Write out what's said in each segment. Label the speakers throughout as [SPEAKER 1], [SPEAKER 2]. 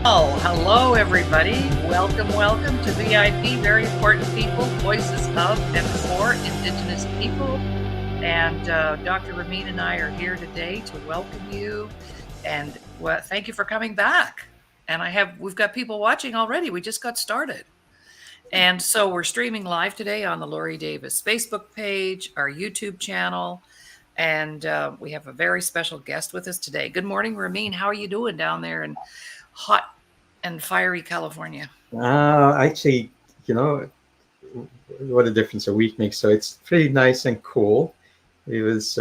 [SPEAKER 1] Oh, hello, everybody. Welcome to VIP, Very Important People, Voices of and for Indigenous People. And Dr. Ramin and I are here today to welcome you. And thank you for coming back. And we've got people watching already. We just got started. And so we're streaming live today on the Laurie Davis Facebook page, our YouTube channel. And we have a very special guest with us today. Good morning, Ramin. How are you doing down there in hot and fiery California?
[SPEAKER 2] Actually, you know, what a difference a week makes. So it's pretty nice and cool. It was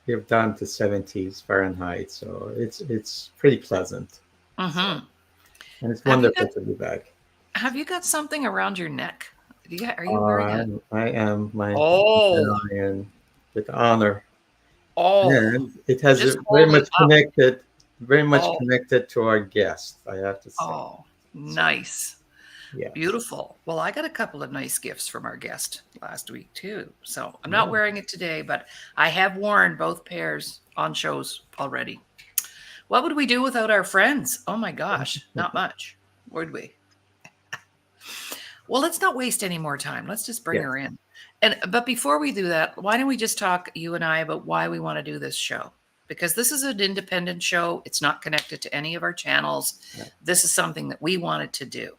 [SPEAKER 2] we have down to 70s Fahrenheit, so it's pretty pleasant.
[SPEAKER 1] Mm-hmm.
[SPEAKER 2] And it's
[SPEAKER 1] Have you
[SPEAKER 2] wonderful
[SPEAKER 1] got
[SPEAKER 2] to be back.
[SPEAKER 1] have you got something around your neck? Are you wearing a
[SPEAKER 2] I am my
[SPEAKER 1] Oh,
[SPEAKER 2] medallion with honor,
[SPEAKER 1] oh,
[SPEAKER 2] and it has
[SPEAKER 1] just
[SPEAKER 2] very
[SPEAKER 1] hold it
[SPEAKER 2] much
[SPEAKER 1] up. Oh,
[SPEAKER 2] connected to our guest. I have to say,
[SPEAKER 1] oh,
[SPEAKER 2] so
[SPEAKER 1] nice.
[SPEAKER 2] yes.
[SPEAKER 1] Beautiful. Well, I got a couple of nice gifts from our guest last week too. So I'm not
[SPEAKER 2] Yeah.
[SPEAKER 1] wearing it today, but I have worn both pairs on shows already. What would we do without our friends? Oh my gosh, not much, would we? Well, let's not waste any more time. Let's just bring
[SPEAKER 2] Yes.
[SPEAKER 1] her in. But before we do that, why don't we just talk, you and I, about why we want to do this show? Because this is an independent show. It's not connected to any of our channels.
[SPEAKER 2] Yeah.
[SPEAKER 1] This is something that we wanted to do.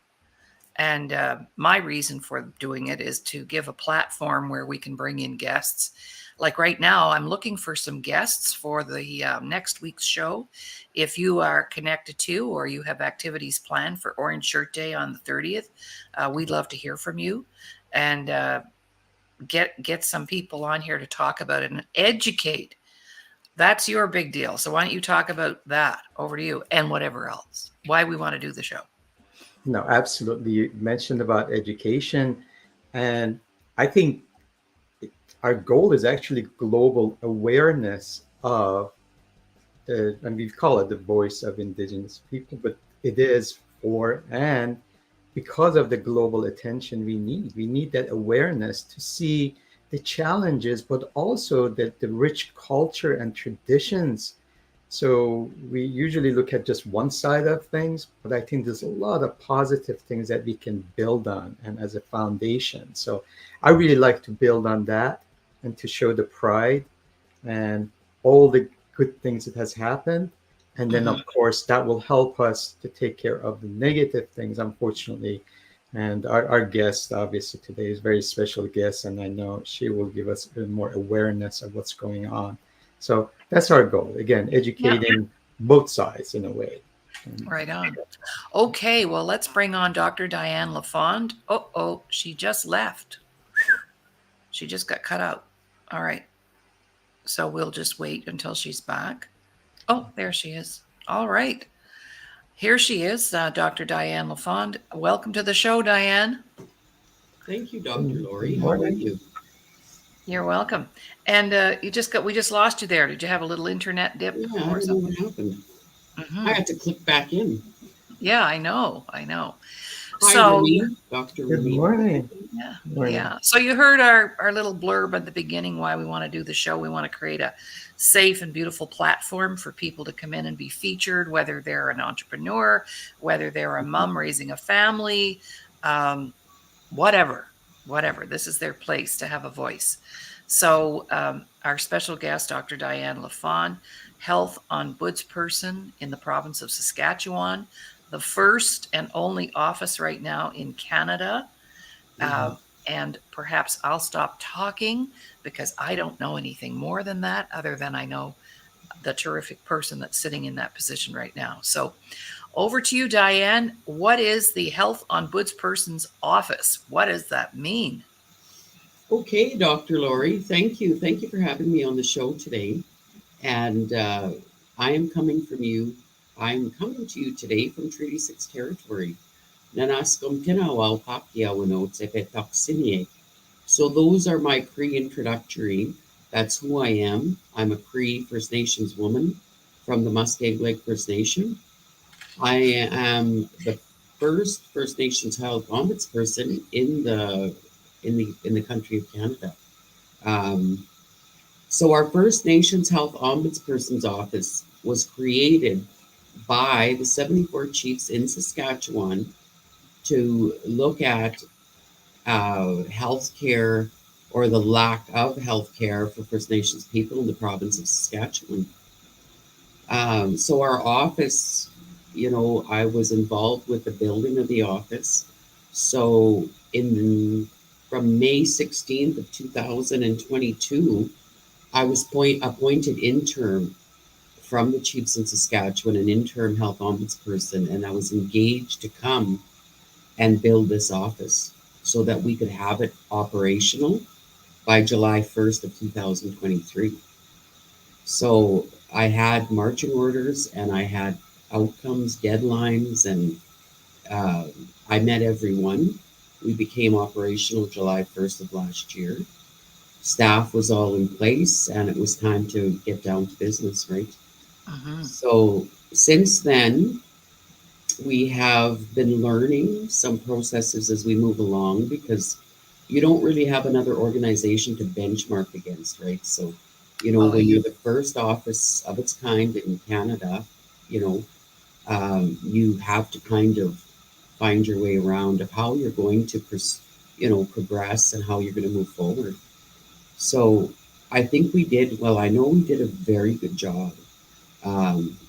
[SPEAKER 1] And my reason for doing it is to give a platform where we can bring in guests. Like right now, I'm looking for some guests for the next week's show. If you are connected to or you have activities planned for Orange Shirt Day on the 30th, we'd love to hear from you and get some people on here to talk about it and educate. That's your big deal. So why don't you talk about that? Over to you and whatever else. Why we want to do the show.
[SPEAKER 2] No, absolutely. You mentioned about education, and I think our goal is actually global awareness of and we call it the voice of Indigenous people, but it is for and because of the global attention we need. We need that awareness to see the challenges, but also the rich culture and traditions. So we usually look at just one side of things, but I think there's a lot of positive things that we can build on and as a foundation. So I really like to build on that and to show the pride and all the good things that has happened. And then
[SPEAKER 1] Mhm.
[SPEAKER 2] of course that will help us to take care of the negative things, unfortunately. And our guest obviously today is a very special guest, and I know she will give us more awareness of what's going on. So that's our goal. Again,
[SPEAKER 1] Yeah.
[SPEAKER 2] educating both sides in a way. And
[SPEAKER 1] Right on. Okay, well, let's bring on Dr. Dianne Lafond. Oh, she just left. She just got cut out. All right. So we'll just wait until she's back. Oh, there she is. All right. Here she is, Dr. Dianne Lafond. Welcome to the show, Dianne.
[SPEAKER 3] Thank you, Dr.
[SPEAKER 2] good
[SPEAKER 3] Laurie. How are
[SPEAKER 2] morning.
[SPEAKER 3] you?
[SPEAKER 1] You're welcome. And we just lost you there. Did you have a little internet dip
[SPEAKER 3] Yeah, I
[SPEAKER 1] or
[SPEAKER 3] don't know
[SPEAKER 1] something?
[SPEAKER 3] what happened. I
[SPEAKER 1] Hmm.
[SPEAKER 3] had to click back in.
[SPEAKER 1] Yeah, I know.
[SPEAKER 3] Hi,
[SPEAKER 1] So
[SPEAKER 3] Ramin. Dr.
[SPEAKER 2] Good
[SPEAKER 3] Ramin.
[SPEAKER 2] morning.
[SPEAKER 1] Yeah,
[SPEAKER 2] Good morning.
[SPEAKER 1] yeah. So you heard our little blurb at the beginning why we want to do the show. We want to create a safe and beautiful platform for people to come in and be featured, whether they're an entrepreneur, whether they're a mom raising a family, um, whatever, whatever. This is their place to have a voice. So our special guest, Dr. Dianne Lafond, Health Ombudsperson in the province of Saskatchewan, the first and only office right now in Canada.
[SPEAKER 3] Mhm.
[SPEAKER 1] And perhaps I'll stop talking because I don't know anything more than that, other than I know the terrific person that's sitting in that position right now. So over to you, Dianne. What is the Health Ombudsperson's office? What does that mean?
[SPEAKER 3] Okay, Dr. Laurie. Thank you. Thank you for having me on the show today. And I am coming from you. I'm coming to you today from Treaty 6 territory. Nanaskum Tinawal Pakiawano Tsepetaksinie. So those are my Cree introductory. That's who I am. I'm a Cree First Nations woman from the Muskeg Lake First Nation. I am the first First Nations Health Ombudsperson in the country of Canada. Um, so our First Nations Health Ombudsperson's office was created by the 74 chiefs in Saskatchewan to look at healthcare or the lack of healthcare for First Nations people in the province of Saskatchewan. So our office, I was involved with the building of the office. So in from May 16th of 2022, I was appointed interim from the chiefs in Saskatchewan, an interim health ombudsperson, and I was engaged to come and build this office so that we could have it operational by July 1st of 2023. So I had marching orders and I had outcomes, deadlines, and uh, I met everyone. We became operational July 1st of last year. Staff was all in place and it was time to get down to business, right?
[SPEAKER 1] Mm-hmm.
[SPEAKER 3] So since then, we have been learning some processes as we move along because you don't really have another organization to benchmark against, right? So,
[SPEAKER 1] Oh,
[SPEAKER 3] when
[SPEAKER 1] yeah.
[SPEAKER 3] you're the first office of its kind in Canada, you know, you have to kind of find your way around of how you're going to, progress and how you're going to move forward. So, I think we did, well, I know we did a very good job.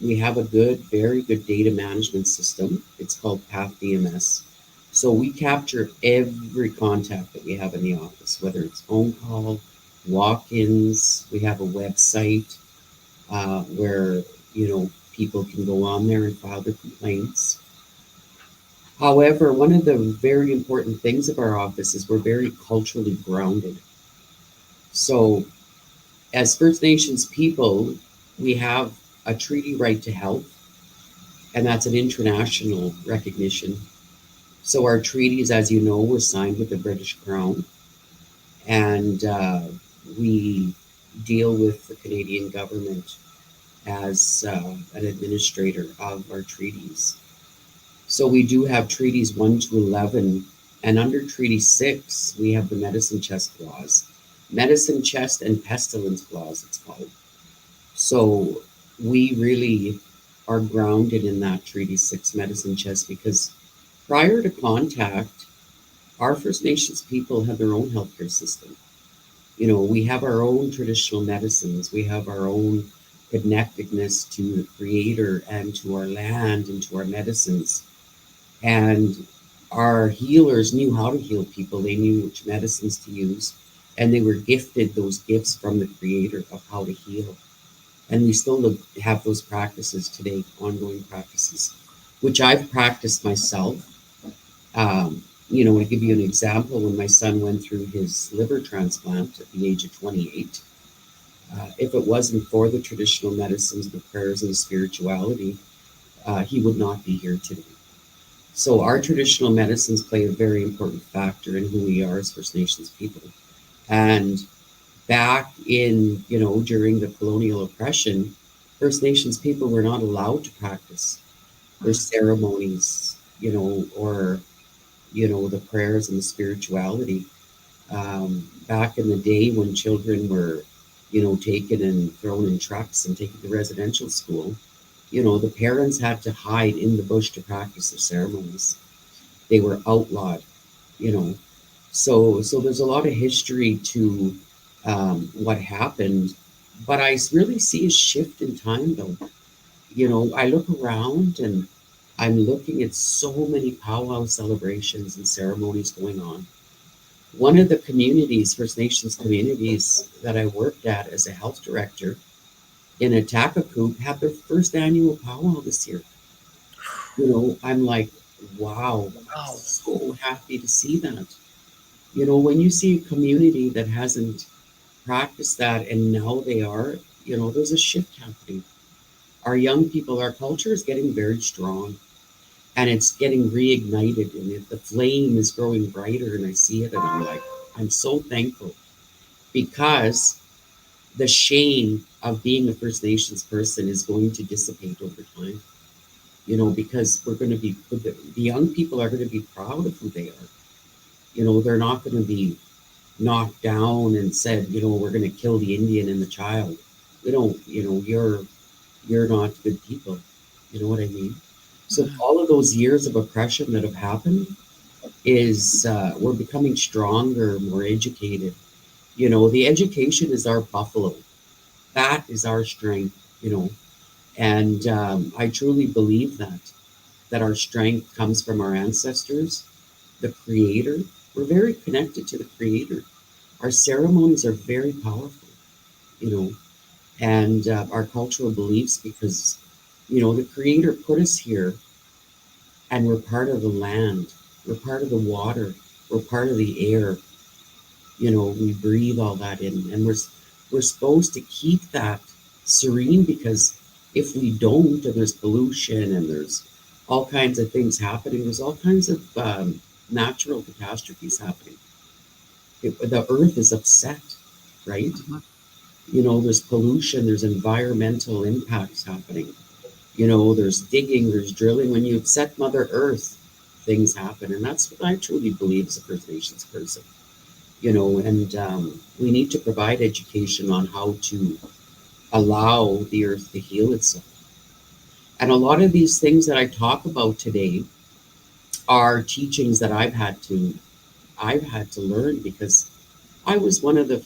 [SPEAKER 3] We have a very good data management system. It's called Path DMS. So we capture every contact that we have in the office, whether it's phone call, walk-ins. We have a website where people can go on there and file their complaints. However, one of the very important things of our office is we're very culturally grounded. So as First Nations people, we have a treaty right to health, and that's an international recognition. So our treaties, as you know, were signed with the British Crown, and we deal with the Canadian government as an administrator of our treaties. So we do have treaties 1 to 11, and under Treaty 6, we have the medicine chest clause. Medicine chest and pestilence clause, it's called. So we really are grounded in that Treaty 6 medicine chest because prior to contact, our First Nations people had their own healthcare system. We have our own traditional medicines, we have our own connectedness to the Creator and to our land and to our medicines. And our healers knew how to heal people, they knew which medicines to use, and they were gifted those gifts from the Creator of how to heal. And we still have those practices today, ongoing practices, which I've practiced myself. To give you an example, when my son went through his liver transplant at the age of 28, if it wasn't for the traditional medicines, the prayers, and the spirituality, he would not be here today. So our traditional medicines play a very important factor in who we are as First Nations people. And back in, during the colonial oppression, First Nations people were not allowed to practice their ceremonies, or, the prayers and the spirituality. Back in the day when children were, taken and thrown in trucks and taken to residential school, the parents had to hide in the bush to practice their ceremonies. They were outlawed, you know. So there's a lot of history to what happened, but I really see a shift in time though. I look around and I'm looking at so many powwow celebrations and ceremonies going on. One of the communities, First Nations communities that I worked at as a health director in Atakakook had their first annual powwow this year. I'm like, wow,
[SPEAKER 1] Wow.
[SPEAKER 3] so happy to see that. When you see a community that hasn't practiced that and now they are, there's a shift happening. Our young people, our culture is getting very strong and it's getting reignited and the flame is growing brighter and I see it and I'm like, I'm so thankful because the shame of being a First Nations person is going to dissipate over time. Because we're going to be, the young people are going to be proud of who they are. They're not going to be knocked down and said, we're going to kill the Indian and the child. We don't, you're not good people. You know what I mean? So all of those years of oppression that have happened is we're becoming stronger, more educated. You know, the education is our buffalo. That is our strength, you know. And I truly believe that our strength comes from our ancestors, the Creator. We're very connected to the Creator. Our ceremonies are very powerful, you know, and our cultural beliefs because, you know, the Creator put us here and we're part of the land, we're part of the water, we're part of the air. You know, we breathe all that in, and we're supposed to keep that serene because if we don't, and there's pollution and there's all kinds of things happening, there's all kinds of natural catastrophes happening. The earth is upset, right? You know, there's pollution, there's environmental impacts happening. You know, there's digging, there's drilling. When you upset Mother Earth, things happen, and that's what I truly believe as a First Nations person. You know, and we need to provide education on how to allow the earth to heal itself. And a lot of these things that I talk about today are teachings that I've had to learn because I was one of the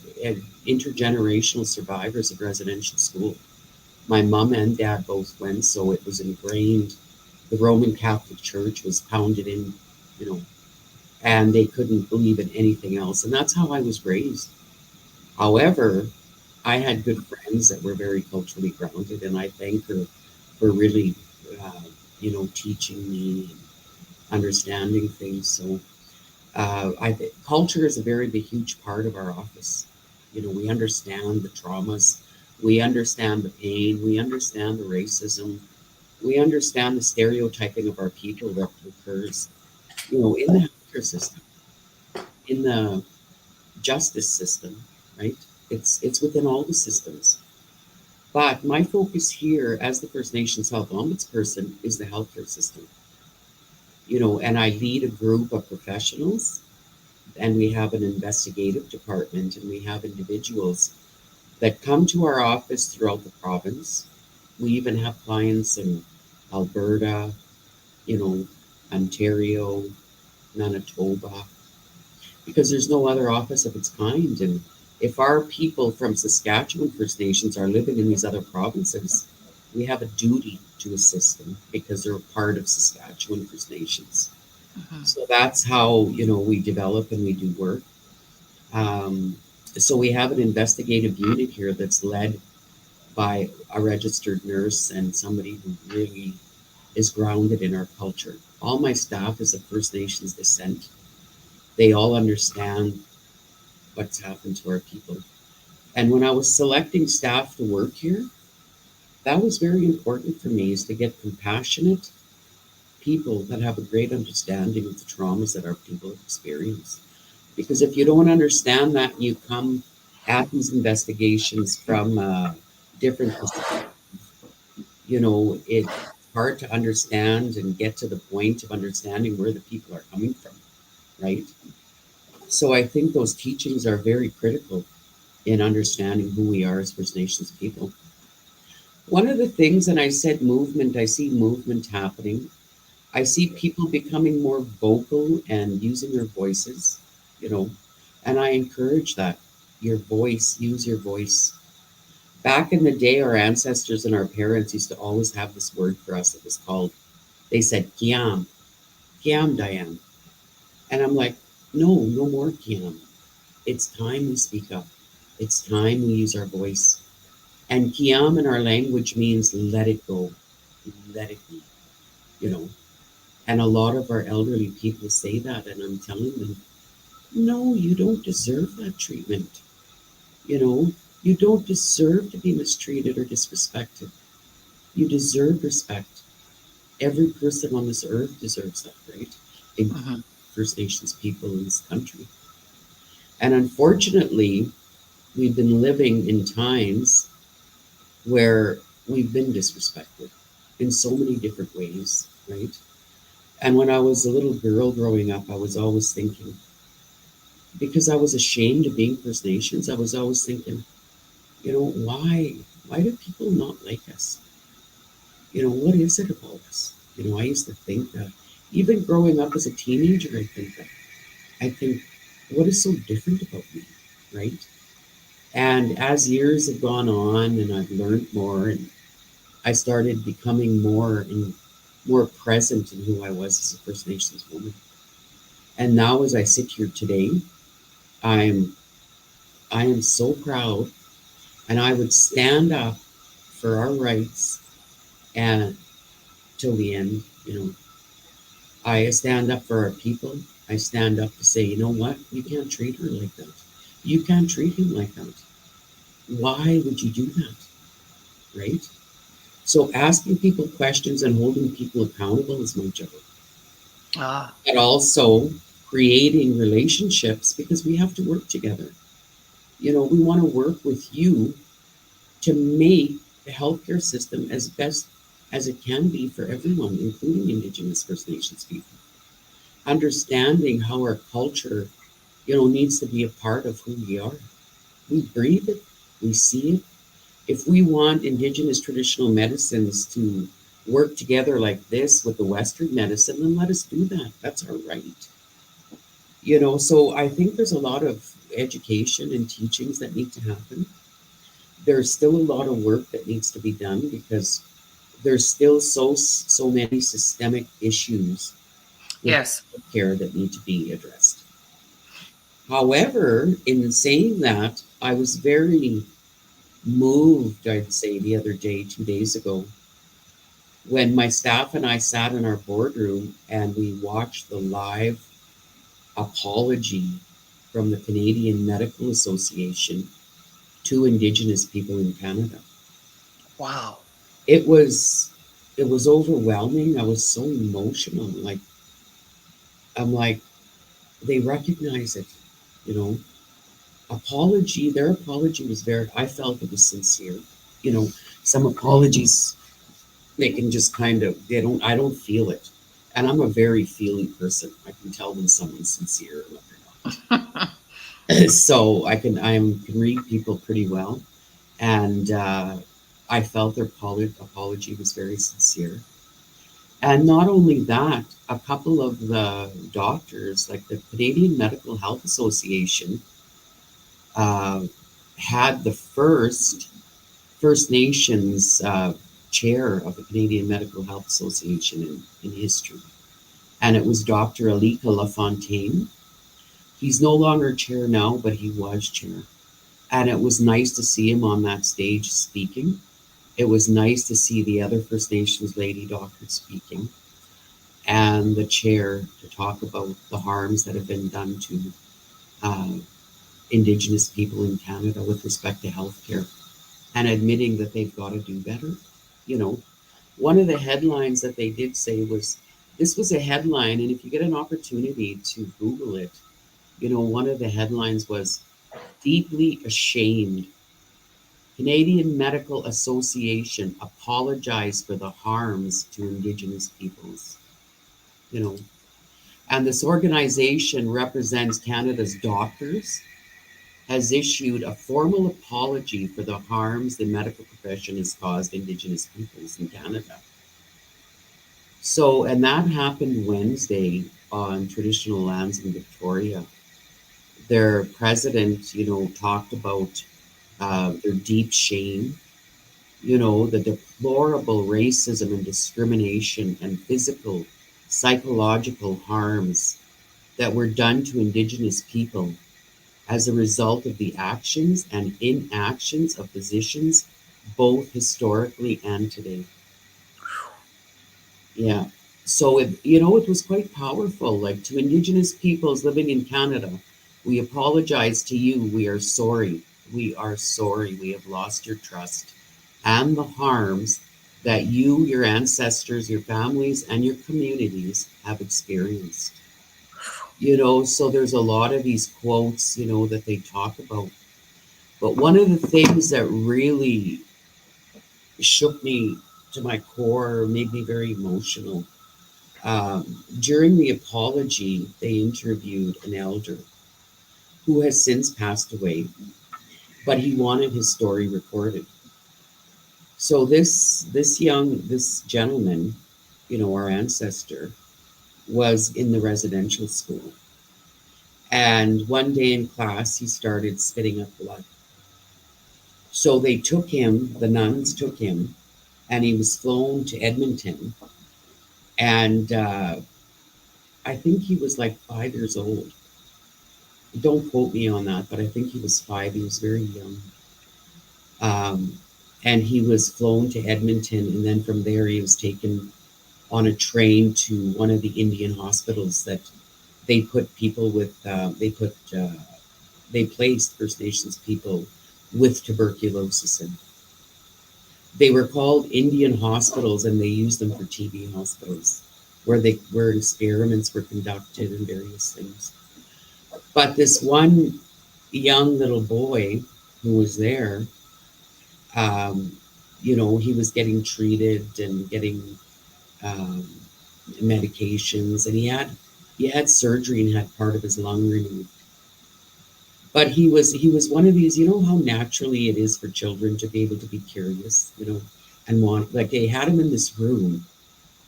[SPEAKER 3] intergenerational survivors of residential school. My mom and dad both went, so it was ingrained. The Roman Catholic Church was pounded in, you know, and they couldn't believe in anything else. And that's how I was raised. However, I had good friends that were very culturally grounded, and I thank her for really, uh, you know, teaching me and understanding things. So, culture is a very big, huge part of our office. You know, we understand the traumas, we understand the pain, we understand the racism, we understand the stereotyping of our people that occurs, you know, in the healthcare system, in the justice system, right? It's within all the systems. But my focus here as the First Nations Health Ombudsperson is the healthcare system. You know, and I lead a group of professionals, and we have an investigative department, and we have individuals that come to our office throughout the province. We even have clients in Alberta, you know, Ontario, Manitoba, because there's no other office of its kind. And if our people from Saskatchewan First Nations are living in these other provinces, we have a duty to assist them because they're a part of Saskatchewan First Nations. So that's how, you know, we develop and we do work. Um, so we have an investigative unit here that's led by a registered nurse and somebody who really is grounded in our culture. All my staff is of First Nations descent. They all understand what's happened to our people. And when I was selecting staff to work here, that was very important for me is to get compassionate people that have a great understanding of the traumas that our people have experienced. Because if you don't understand that and you come at these investigations from different perspectives, you know, it's hard to understand and get to the point of understanding where the people are coming from, right? So I think those teachings are very critical in understanding who we are as First Nations people. One of the things, and I said movement, I see movement happening. I see people becoming more vocal and using their voices, you know, and I encourage that. Your voice, use your voice. Back in the day, our ancestors and our parents used to always have this word for us that was called, they said, Kiam, Kiam Diane. And I'm like, no, no more Kiam. It's time we speak up. It's time we use our voice. And Kiam in our language means let it go, let it be, you know. And a lot of our elderly people say that, and I'm telling them, no, you don't deserve that treatment. You know, you don't deserve to be mistreated or disrespected. You deserve respect. Every person on this earth deserves that, right? Including First Nations people in this country. And unfortunately, we've been living in times where we've been disrespected in so many different ways, right? And when I was a little girl growing up, I was always thinking, because I was ashamed of being First Nations, I was always thinking, you know, why? Why do people not like us? What is it about us? I used to think that. Even growing up as a teenager, I think that. I think, what is so different about me, right? And as years have gone on and I've learned more and I started becoming more present in who I was as a First Nations woman. And now as I sit here today, I'm I am so proud and I would stand up for our rights and till the end, I stand up for our people. I stand up to say, you know what? You can't treat her like that. You can't treat him like that. Why would you do that? Right? So asking people questions and holding people accountable is my job.
[SPEAKER 1] Ah,
[SPEAKER 3] But also creating relationships because we have to work together. We want to work with you to make the healthcare system as best as it can be for everyone, including Indigenous First Nations people. Understanding how our culture, needs to be a part of who we are. We breathe it, we see it. If we want Indigenous traditional medicines to work together like this with the Western medicine, then let us do that. That's our right. So I think there's a lot of education and teachings that need to happen. There's still a lot of work that needs to be done because there's still so many systemic issues with
[SPEAKER 1] yes.
[SPEAKER 3] care that need to be addressed. However, in saying that, I was very moved, I'd say, the other day, 2 days ago, when my staff and I sat in our boardroom and we watched the live apology from the Canadian Medical Association to Indigenous people in Canada.
[SPEAKER 1] Wow.
[SPEAKER 3] It was it was overwhelming. I was so emotional. I'm like, they recognize it, you know. Their apology was very, I felt it was sincere. You know, some apologies they can just kind of they don't I don't feel it. And I'm a very feely person. I can tell when someone's sincere and when they're not. So I can read people pretty well. And I felt their apology was very sincere. And not only that, a couple of the doctors, like the Canadian Medical Health Association, uh, had the First Nations chair of the Canadian Medical Health Association in history. And it was Dr. Alika Lafontaine. He's no longer chair now, but he was chair. And it was nice to see him on that stage speaking. It was nice to see the other First Nations lady doctor speaking and the chair to talk about the harms that have been done to uh, Indigenous people in Canada with respect to healthcare and admitting that they've got to do better. You know, one of the headlines that they did say was this was a headline, and if you get an opportunity to Google it, one of the headlines was deeply ashamed. Canadian Medical Association apologized for the harms to Indigenous peoples. You know, and this organization represents Canada's doctors, has issued a formal apology for the harms the medical profession has caused Indigenous peoples in Canada. So, and that happened Wednesday on traditional lands in Victoria. Their president, talked about their deep shame, the deplorable racism and discrimination and physical, psychological harms that were done to Indigenous people as a result of the actions and inactions of physicians, both historically and today. Yeah. So it was quite powerful. Like to Indigenous peoples living in Canada, we apologize to you. We are sorry. We are sorry. We have lost your trust and the harms that you, your ancestors, your families, and your communities have experienced. So there's a lot of these quotes, that they talk about. But one of the things that really shook me to my core, made me very emotional, during the apology, they interviewed an elder who has since passed away, but he wanted his story recorded. So this gentleman, our ancestor, was in the residential school. And one day in class, he started spitting up blood. So they took him, the nuns took him, and he was flown to Edmonton. And I think he was like 5 years old. Don't quote me on that, but I think he was 5. He was very young. Um, and he was flown to Edmonton, and then from there he was taken on a train to one of the Indian hospitals that they put people with. They placed First Nations people with tuberculosis in. They were called Indian hospitals, and they used them for TB hospitals, where experiments were conducted and various things. But this one young little boy who was there, um, he was getting treated and getting um, medications, and he had surgery and had part of his lung removed. But he was one of these, how naturally it is for children to be able to be curious, and want, like, they had him in this room,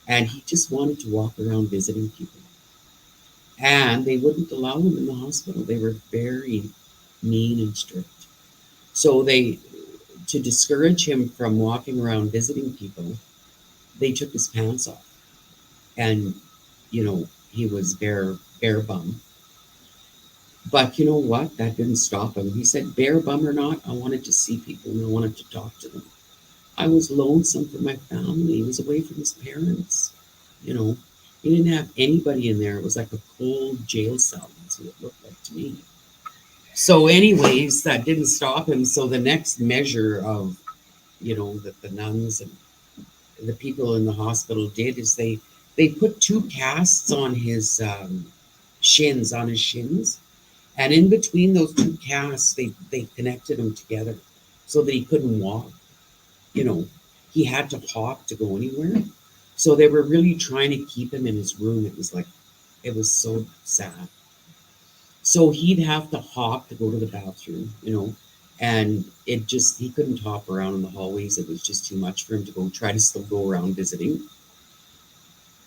[SPEAKER 3] and he just wanted to walk around visiting people, and they wouldn't allow him in the hospital. They were very mean and strict. So to discourage him from walking around visiting people, they took his pants off, and he was bare bum. But you know what? That didn't stop him. He said, bare bum or not, I wanted to see people and I wanted to talk to them. I was lonesome for my family. He was away from his parents. You know, he didn't have anybody in there. It was like a cold jail cell. That's what it looked like to me. So, anyways, that didn't stop him. So the next measure of, that the nuns and the people in the hospital did is they put 2 casts on his shins, and in between those 2 casts, they connected him together so that he couldn't walk. He had to hop to go anywhere. So they were really trying to keep him in his room. It was so sad. So he'd have to hop to go to the bathroom, and he couldn't hop around in the hallways. It was just too much for him to try to still go around visiting.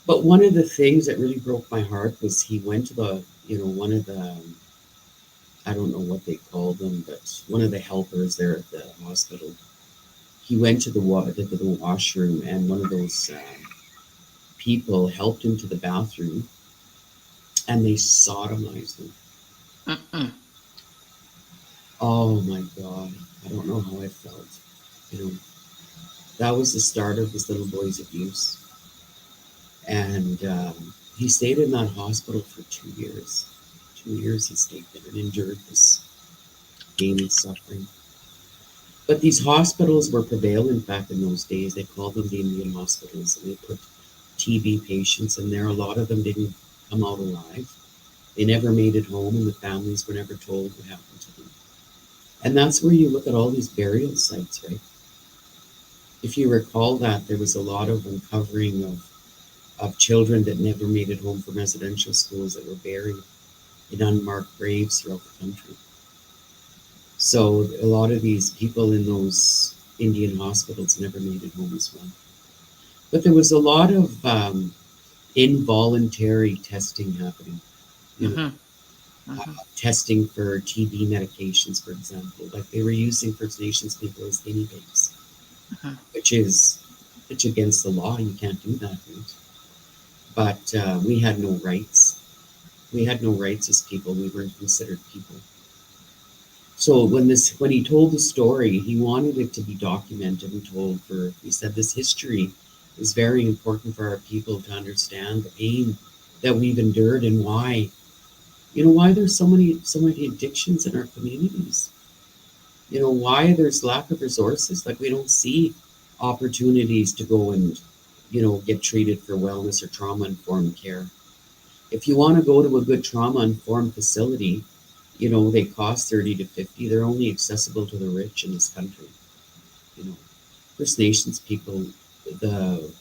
[SPEAKER 3] But one of the things that really broke my heart was he went to one of the, I don't know what they called them, but one of the helpers there at the hospital. He went to the washroom, and one of those people helped him to the bathroom, and they sodomized him.
[SPEAKER 1] Mm-mm.
[SPEAKER 3] Oh my God. I don't know how I felt. That was the start of this little boy's abuse. And he stayed in that hospital for 2 years. 2 years he stayed there and endured this pain and suffering. But these hospitals were prevalent back in those days. They called them the Indian hospitals, and they put TB patients in there. A lot of them didn't come out alive. They never made it home, and the families were never told what happened to them. And that's where you look at all these burial sites, right? If you recall that, there was a lot of uncovering of children that never made it home from residential schools that were buried in unmarked graves throughout the country. So a lot of these people in those Indian hospitals never made it home as well. But there was a lot of involuntary testing happening. Testing for TB medications, for example. Like, they were using First Nations people as guinea pigs, which is against the law. You can't do that, right? But we had no rights. We had no rights as people. We weren't considered people. So when he told the story, he wanted it to be documented and told. He said this history is very important for our people to understand the pain that we've endured, and why there's so many addictions in our communities. Why there's lack of resources. Like, we don't see opportunities to go and get treated for wellness or trauma-informed care. If you want to go to a good trauma-informed facility, they cost $30 to $50. They're only accessible to the rich in this country. First Nations people, the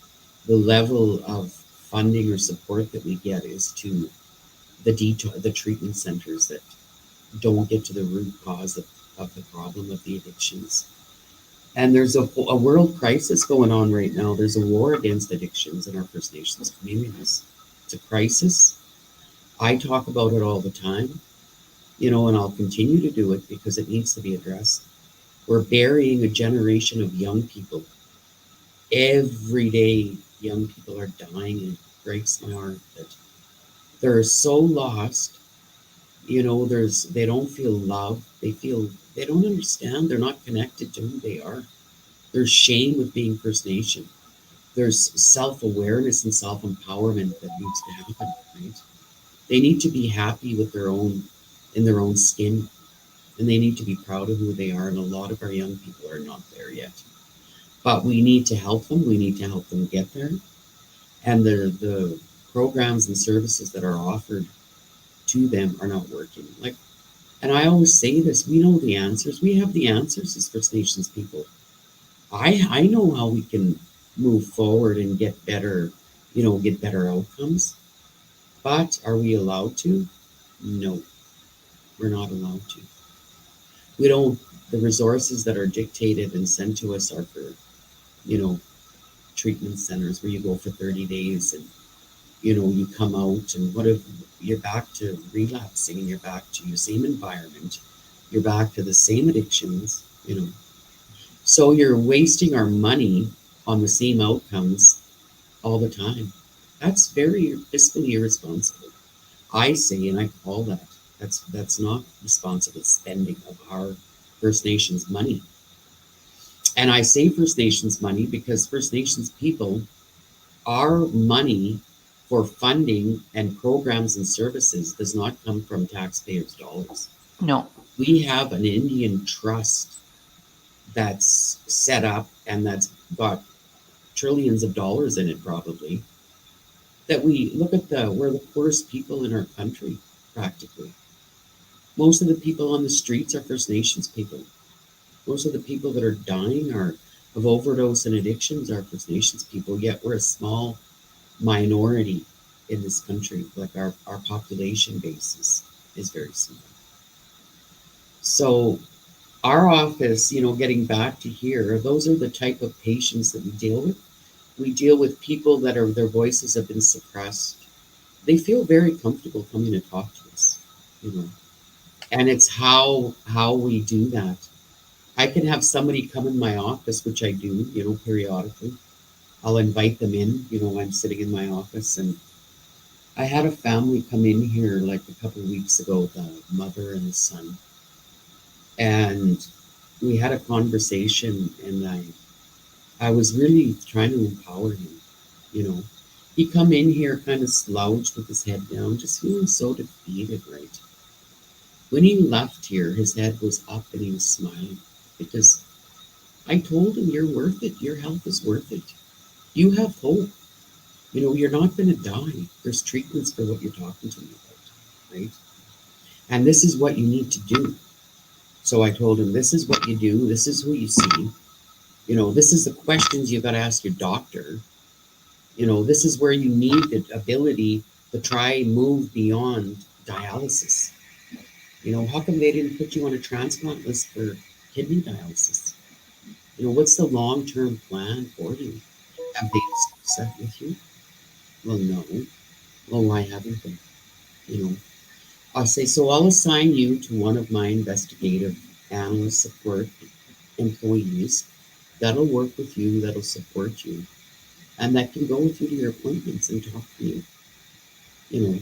[SPEAKER 3] level of funding or support that we get is to the treatment centers that don't get to the root cause of the problem of the addictions. And there's a world crisis going on right now. There's a war against addictions in our First Nations communities. It's a crisis. I talk about it all the time, and I'll continue to do it because it needs to be addressed. We're burying a generation of young people. Every day, young people are dying, and it breaks my heart that they're so lost. They don't feel love. They don't understand. They're not connected to who they are. There's shame with being First Nation. There's self-awareness and self-empowerment that needs to happen, right? They need to be happy with in their own skin, and they need to be proud of who they are. And a lot of our young people are not there yet. But we need to help them. We need to help them get there. And the programs and services that are offered to them are not working. And I always say this: we know the answers. We have the answers as First Nations people. I know how we can move forward and get better outcomes. But are we allowed to? No, we're not allowed to. We don't. The resources that are dictated and sent to us are for, you know, treatment centers where you go for 30 days and, you come out, and what if you're back to relapsing and you're back to your same environment, you're back to the same addictions. So you're wasting our money on the same outcomes all the time. That's very fiscally irresponsible. I say, and I call that's not responsible spending of our First Nations money. And I say First Nations money because First Nations people, our money for funding and programs and services does not come from taxpayers' dollars.
[SPEAKER 1] No.
[SPEAKER 3] We have an Indian trust that's set up and that's got trillions of dollars in it, probably, that we look at we're the poorest people in our country, practically. Most of the people on the streets are First Nations people. Most of the people that are dying of overdose and addictions are First Nations people, yet we're a small minority in this country. Like our population base is very small. So our office, getting back to here, those are the type of patients that we deal with. We deal with people that their voices have been suppressed. They feel very comfortable coming to talk to us, you know. And it's how we do that. I can have somebody come in my office, which I do, periodically. I'll invite them in, I'm sitting in my office, and I had a family come in here like a couple of weeks ago, the mother and the son. And we had a conversation, and I was really trying to empower him, you know. He come in here kind of slouched with his head down, just feeling so defeated, right? When he left here, his head was up and he was smiling because I told him, you're worth it. Your health is worth it. You have hope. You're not going to die. There's treatments for what you're talking to me about, right? And this is what you need to do. So I told him, this is what you do. This is who you see. This is the questions you got to ask your doctor. This is where you need the ability to try and move beyond dialysis. How come they didn't put you on a transplant list for kidney dialysis? What's the long-term plan for you? Have they discussed that with you? Well, no. Well, why haven't they? I'll say, so I'll assign you to one of my investigative analyst support employees that'll work with you, that'll support you, and that can go with you to your appointments and talk to you.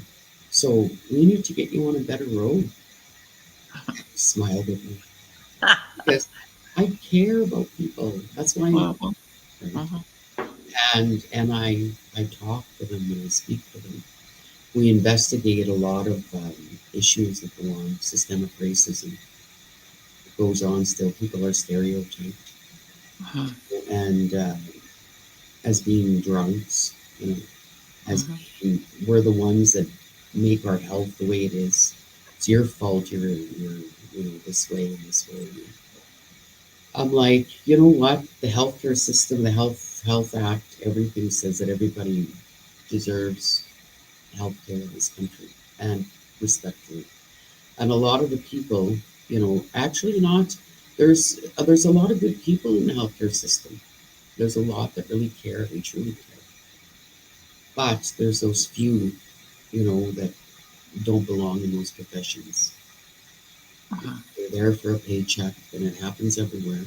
[SPEAKER 3] So we need to get you on a better road. He smiled at me because I care about people. That's why I'm here, right? And I talk to them and I speak to them. We investigate a lot of issues that go on. Systemic racism goes on still. People are stereotyped and as being drunks, as being, we're the ones that make our health the way it is. It's your fault. You're this way and this way. I'm like, you know what? The healthcare system, the Health Act, everything says that everybody deserves healthcare in this country, and respectfully. And a lot of the people, actually not there's a lot of good people in the healthcare system. There's a lot that really care, they truly care. But there's those few, that don't belong in those professions.
[SPEAKER 1] Mhm.
[SPEAKER 3] They're there for a paycheck, and it happens everywhere.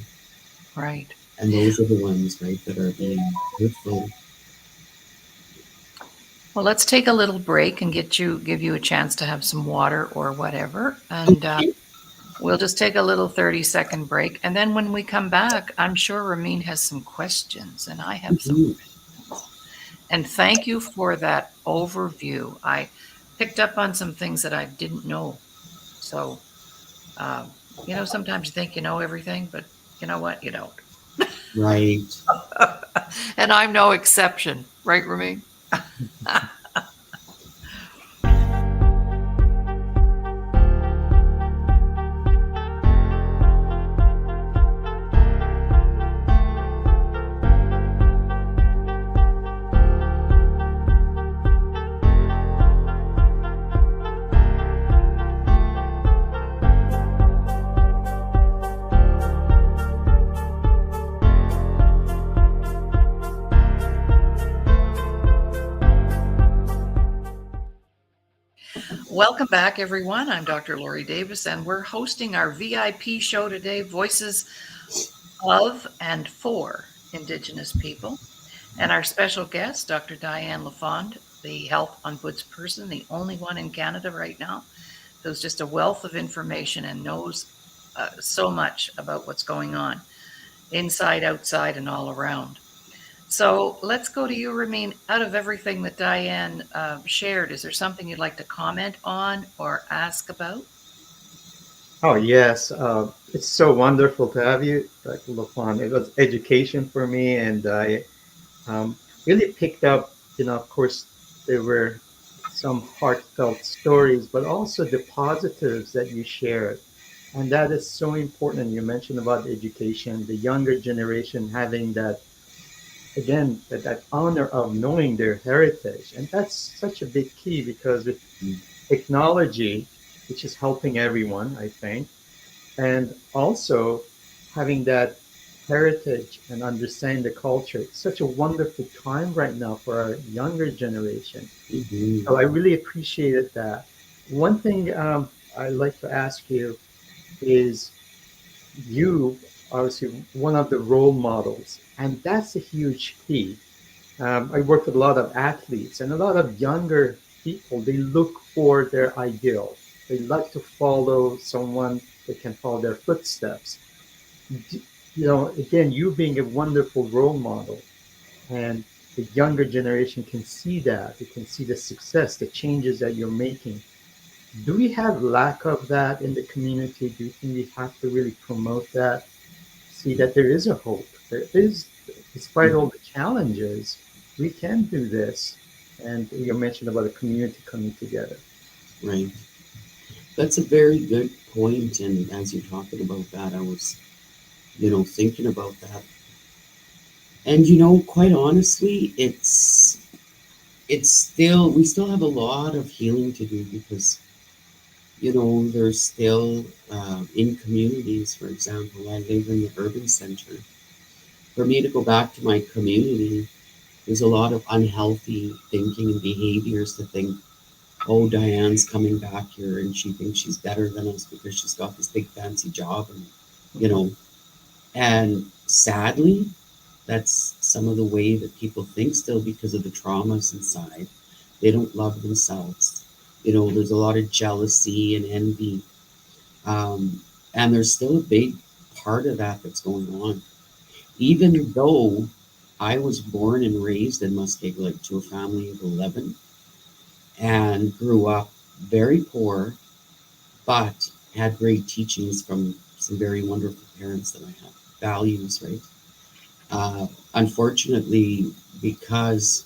[SPEAKER 1] Right.
[SPEAKER 3] And those are the ones, right, that are being hurtful.
[SPEAKER 1] Well, let's take a little break and give you a chance to have some water or whatever. And
[SPEAKER 3] Okay.
[SPEAKER 1] we'll just take a little 30-second break. And then when we come back, I'm sure Ramin has some questions and I have some
[SPEAKER 3] Mhm.
[SPEAKER 1] questions. And thank you for that overview. I picked up on some things that I didn't know. So, um, sometimes you think you know everything, but you know what? You don't.
[SPEAKER 3] Right.
[SPEAKER 1] And I'm no exception, right, Ramin? Welcome back, everyone. I'm Dr. Laurie Davis, and we're hosting our VIP show today, Voices of and for Indigenous People. And our special guest, Dr. Dianne Lafond, the Health Ombudsperson, the only one in Canada right now, who's just a wealth of information and knows so much about what's going on inside, outside, and all around. So let's go to you, Ramin. Out of everything that Dianne shared, is there something you'd like to comment on or ask about?
[SPEAKER 2] Oh, yes. It's so wonderful to have you, Dr. Lafond. It was education for me, and I really picked up, of course, there were some heartfelt stories, but also the positives that you shared. And that is so important. You mentioned about education, the younger generation having that, again, that honor of knowing their heritage. And that's such a big key because with technology, which is helping everyone, I think, and also having that heritage and understanding the culture. It's such a wonderful time right now for our younger generation.
[SPEAKER 3] Mhm.
[SPEAKER 2] So I really appreciated that. One thing I'd like to ask you is you obviously one of the role models, and that's a huge key. I work with a lot of athletes and a lot of younger people. They look for their ideal. They like to follow someone that can follow their footsteps. Again, you being a wonderful role model, and the younger generation can see that. They can see the success, the changes that you're making. Do we have lack of that in the community? Do you think we have to really promote that? See that there is a hope. There is, despite all the challenges, we can do this. And you mentioned about a community coming together.
[SPEAKER 3] Right. That's a very good point. And as you're talking about that, I was, thinking about that. And quite honestly, it's still we still have a lot of healing to do because there's still in communities. For example, I live in the urban center. For me to go back to my community, there's a lot of unhealthy thinking and behaviors to think, oh, Diane's coming back here and she thinks she's better than us because she's got this big fancy job, and you
[SPEAKER 2] Mhm.
[SPEAKER 3] know and sadly, that's some of the way that people think still because of the traumas inside. They don't love themselves. There's a lot of jealousy and envy. And there's still a big part of that that's going on. Even though I was born and raised in Muskeg to a family of 11 and grew up very poor, but had great teachings from some very wonderful parents that I have, values, right? Unfortunately, because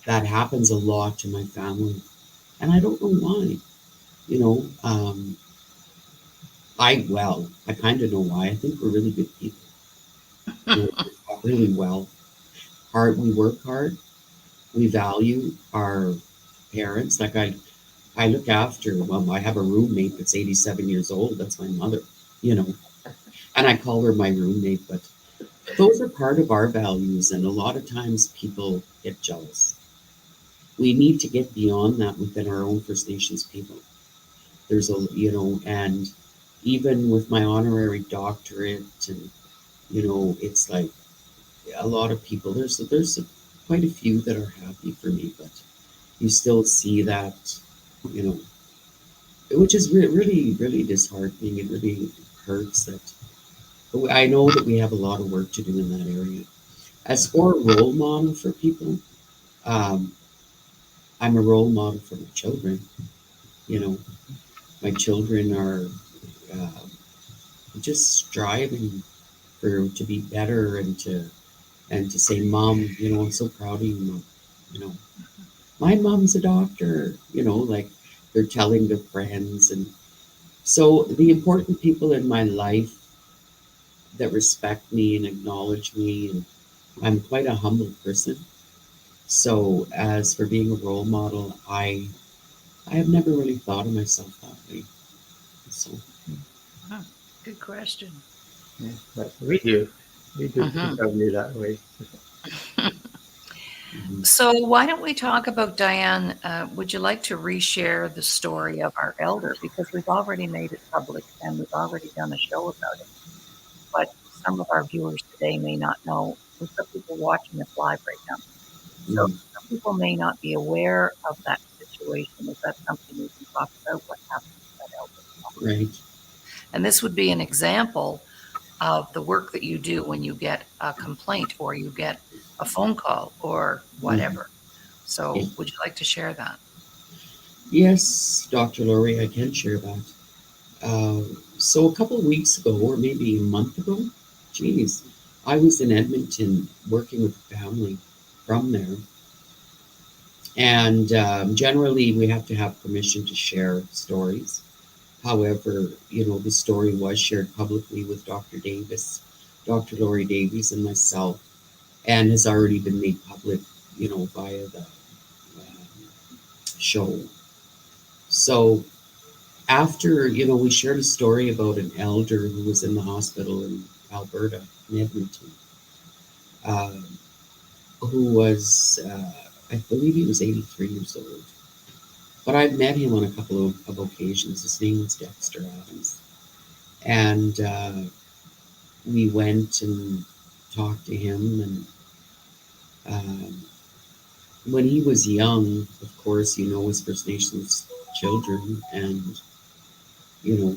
[SPEAKER 3] that happens a lot to my family, and I don't know why. You know, um, I kind of know why. I think we're really good people. We talk really well. We work hard. We value our parents. Like I look after. Well, I have a roommate that's 87 years old. That's my mother. You know, and I call her my roommate, but those are part of our values. And a lot of times people get jealous. We need to get beyond that within our own First Nations people. There's a, and even with my honorary doctorate, and, it's like a lot of people, quite a few that are happy for me, but you still see that, you know, which is really, really disheartening. It really hurts that. But I know that we have a lot of work to do in that area. As for a role model for people, um, I'm a role model for my children. You know, my children are uh, just striving for to be better and to say, Mom, I'm so proud of you, Mom. You know, my mom's a doctor. Like they're telling their friends, and so the important people in my life that respect me and acknowledge me, and I'm quite a humble person. So as for being a role model, I have never really thought of myself that way. So
[SPEAKER 1] Huh, good question.
[SPEAKER 2] Yeah, but we do think
[SPEAKER 1] Mhm.
[SPEAKER 2] of you that way.
[SPEAKER 3] mhm.
[SPEAKER 1] So why don't we talk about Diane? Would you like to reshare the story of our elder? Because we've already made it public and we've already done a show about it. But some of our viewers today may not know. We've got people watching us live right now. So
[SPEAKER 3] Mhm.
[SPEAKER 1] some people may not be aware of that situation. Is that something we can talk about? What happened to that elder?
[SPEAKER 3] Right.
[SPEAKER 1] And this would be an example of the work that you do when you get a complaint or you get a phone call or
[SPEAKER 3] Mhm.
[SPEAKER 1] whatever. So,
[SPEAKER 3] Yeah.
[SPEAKER 1] would you like to share that?
[SPEAKER 3] Yes, Dr. Laurie, I can share that. Uh, so a couple of weeks ago, or maybe a month ago, geez, I was in Edmonton working with a family from there. And generally, we have to have permission to share stories. However, the story was shared publicly with Dr. Davis, Dr. Laurie Davies, and myself, and has already been made public, via the show. So after, we shared a story about an elder who was in the hospital in Alberta, in Edmonton, um, who was, I believe he was 83 years old. But I've met him on a couple of occasions. His name was Dexter Adams. And we went and talked to him. And when he was young, of course, his First Nations children. And, you know,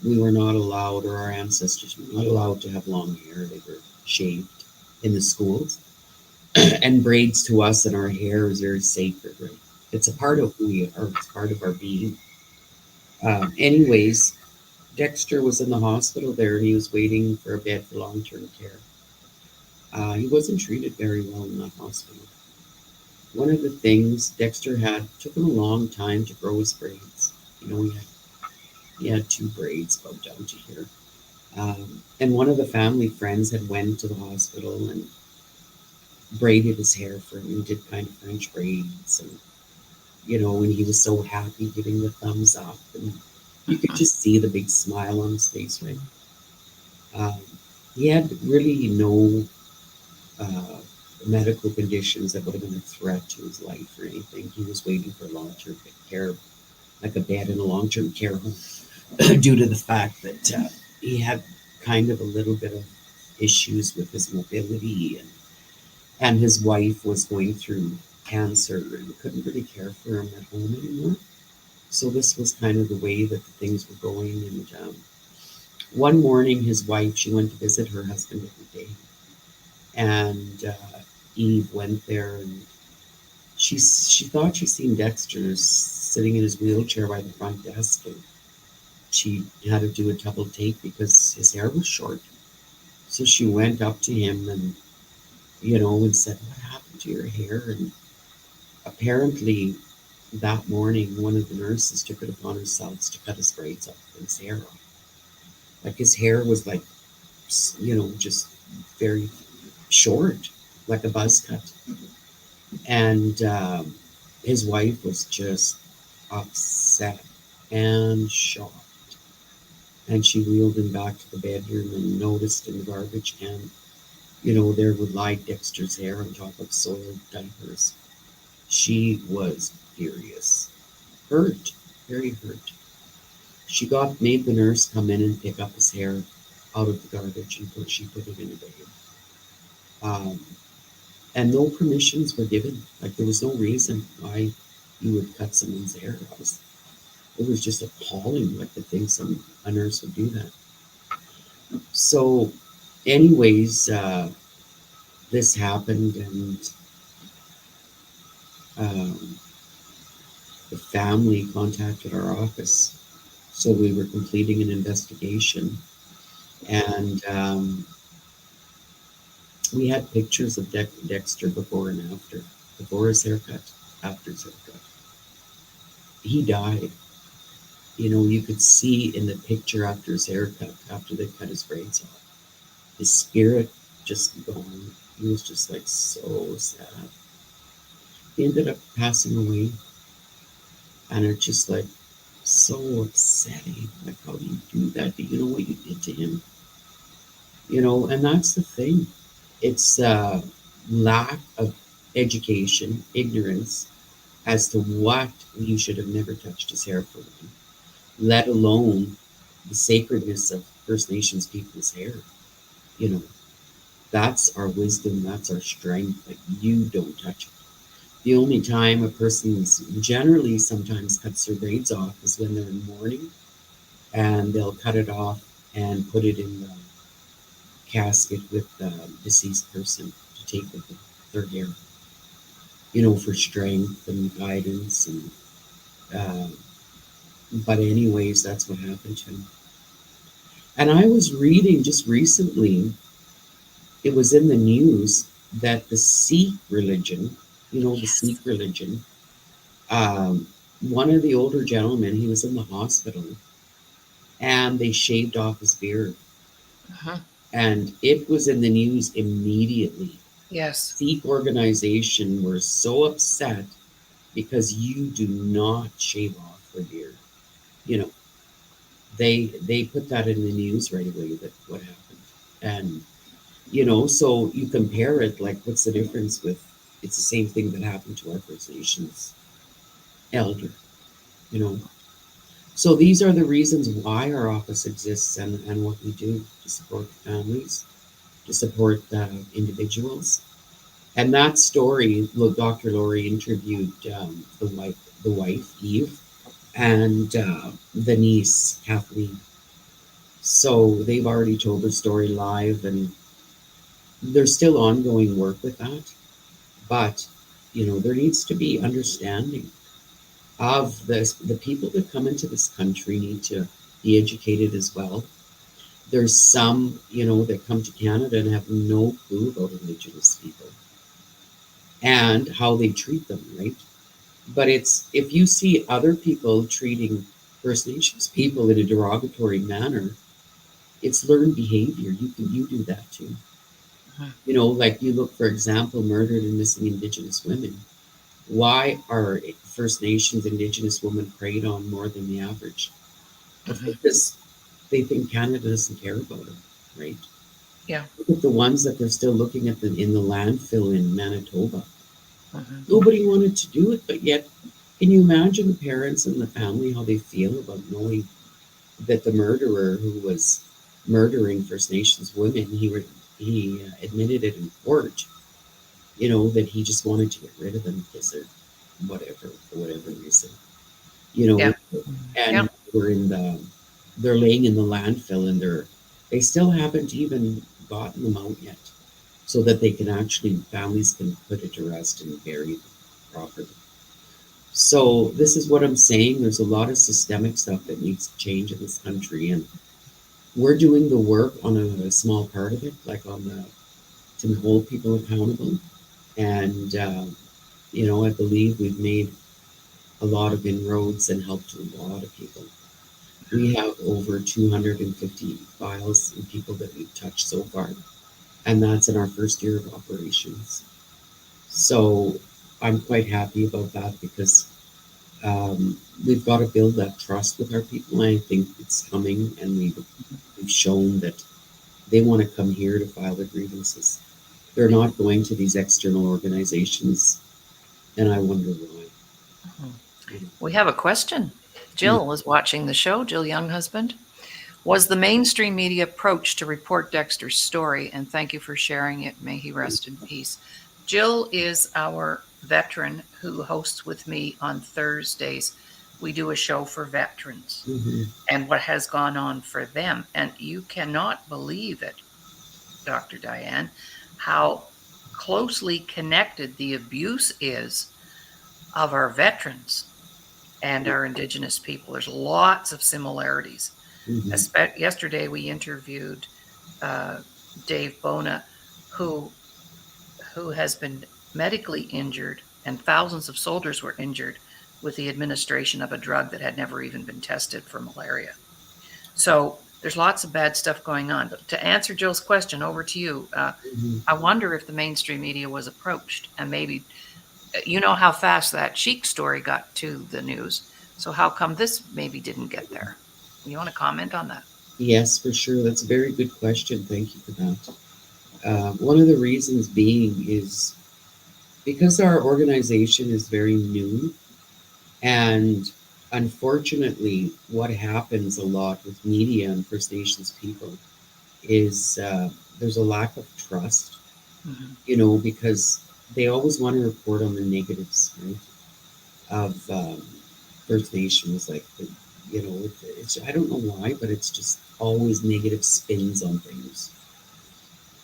[SPEAKER 3] we were not allowed, or our ancestors were not allowed to have long hair. They were shaved in the schools. And braids to us and our hair is very sacred, right? It's a part of who we are, it's part of our being. Anyways, Dexter was in the hospital there and he was waiting for a bed for long term care. He wasn't treated very well in that hospital. One of the things Dexter had took him a long time to grow his braids. He had two braids about down to here. And one of the family friends had went to the hospital and braided his hair for him and did kind of French braids, and he was so happy giving the thumbs up, and you could just see the big smile on his face, right? Um, he had really no uh, medical conditions that would have been a threat to his life or anything. He was waiting for long-term care, like a bed in a long-term care home, due to the fact that he had kind of a little bit of issues with his mobility, and his wife was going through cancer and couldn't really care for him at home anymore. So this was kind of the way that the things were going. And one morning, his wife, she went to visit her husband every day, and Eve went there, and she thought she seen Dexter sitting in his wheelchair by the front desk, and she had to do a double take because his hair was short. So she went up to him and said, "What happened to your hair?" And apparently, that morning, one of the nurses took it upon herself to cut his braids off, his hair off. Like his hair was like, just very short, like a buzz cut. And his wife was just upset and shocked. and she wheeled him back to the bedroom and noticed in the garbage can, there would lie Dexter's hair on top of soiled diapers. She was furious, hurt, very hurt. She made the nurse come in and pick up his hair out of the garbage and she put it in a bag. Um, and no permissions were given. Like there was no reason why you would cut someone's hair. It was just appalling, like to think a nurse would do that. So, anyways, this happened, and um, the family contacted our office. So we were completing an investigation, and we had pictures of Dexter before and after. Before his haircut, after his haircut. He died. You could see in the picture after his haircut, after they cut his braids off, his spirit just gone. He was just like so sad. He ended up passing away, and it's just like so upsetting. Like, how do you do that? Do you know what you did to him? And that's the thing. It's lack of education, ignorance as to what you should have never touched his hair for him, let alone the sacredness of First Nations people's hair. You know, that's our wisdom, that's our strength. Like, you don't touch it. The only time a person's generally sometimes cuts their braids off is when they're in mourning, and they'll cut it off and put it in the casket with the deceased person to take with their hair, for strength and guidance. And but anyways, that's what happened to him. And I was reading just recently, it was in the news that the Sikh religion, the Sikh religion, one of the older gentlemen, he was in the hospital, and they shaved off his beard.
[SPEAKER 1] Uh-huh.
[SPEAKER 3] And it was in the news immediately.
[SPEAKER 1] Yes.
[SPEAKER 3] Sikh organization were so upset because you do not shave off the beard. They put that in the news right away, that what happened. And so you compare it, like, what's the difference with, it's the same thing that happened to our First Nations elder, So these are the reasons why our office exists, and what we do to support families, to support individuals. And that story, look, Dr. Laurie interviewed the wife, Eve, and the niece, Kathleen. So they've already told their story live, and there's still ongoing work with that. But, there needs to be understanding of this. The people that come into this country need to be educated as well. There's some, that come to Canada and have no clue about Indigenous people and how they treat them, right? But it's, if you see other people treating First Nations people in a derogatory manner, it's learned behavior. You do that too. Like, you look, for example, murdered and missing Indigenous women. Why are First Nations Indigenous women preyed on more than the average? Because they think Canada doesn't care about them, right?
[SPEAKER 1] Yeah.
[SPEAKER 3] Look at the ones that they're still looking at in the landfill in Manitoba. Nobody wanted to do it, but yet, can you imagine the parents and the family, how they feel about knowing that the murderer who was murdering First Nations women, he admitted it in court, that he just wanted to get rid of them because they're whatever, for whatever reason,
[SPEAKER 1] Yeah.
[SPEAKER 3] and they're laying in the landfill, and they still haven't even gotten them out yet, so that families can put it to rest and bury them properly. So this is what I'm saying. There's a lot of systemic stuff that needs to change in this country, and we're doing the work on a small part of it, like to hold people accountable. And I believe we've made a lot of inroads and helped a lot of people. We have over 250 files and people that we've touched so far, and that's in our first year of operations. So I'm quite happy about that, because We've got to build that trust with our people. And I think it's coming, and we've shown that they want to come here to file their grievances. They're not going to these external organizations, and I wonder why.
[SPEAKER 1] Mhm.
[SPEAKER 3] You know.
[SPEAKER 1] We have a question. Jill is watching the show. Jill Younghusband. Was the mainstream media approach to report Dexter's story? And thank you for sharing it. May he rest in peace. Jill is our veteran who hosts with me on Thursdays. We do a show for veterans
[SPEAKER 3] Mhm.
[SPEAKER 1] and what has gone on for them. And you cannot believe it, Dr. Dianne, how closely connected the abuse is of our veterans and our Indigenous people. There's lots of similarities.
[SPEAKER 3] Mhm.
[SPEAKER 1] Yesterday, we interviewed Dave Bona, who has been medically injured, and thousands of soldiers were injured with the administration of a drug that had never even been tested for malaria. So there's lots of bad stuff going on. But to answer Jill's question, over to you.
[SPEAKER 3] Mhm.
[SPEAKER 1] I wonder if the mainstream media was approached, and maybe you know how fast that Chic story got to the news. So how come this maybe didn't get there? You want to comment on that?
[SPEAKER 3] Yes, for sure. That's a very good question. Thank you for that. One of the reasons being is because our organization is very new, and unfortunately, what happens a lot with media and First Nations people is there's a lack of trust,
[SPEAKER 1] Mm-hmm.
[SPEAKER 3] because they always want to report on the negatives, right, of First Nations. Like, it's, I don't know why, but it's just always negative spins on things.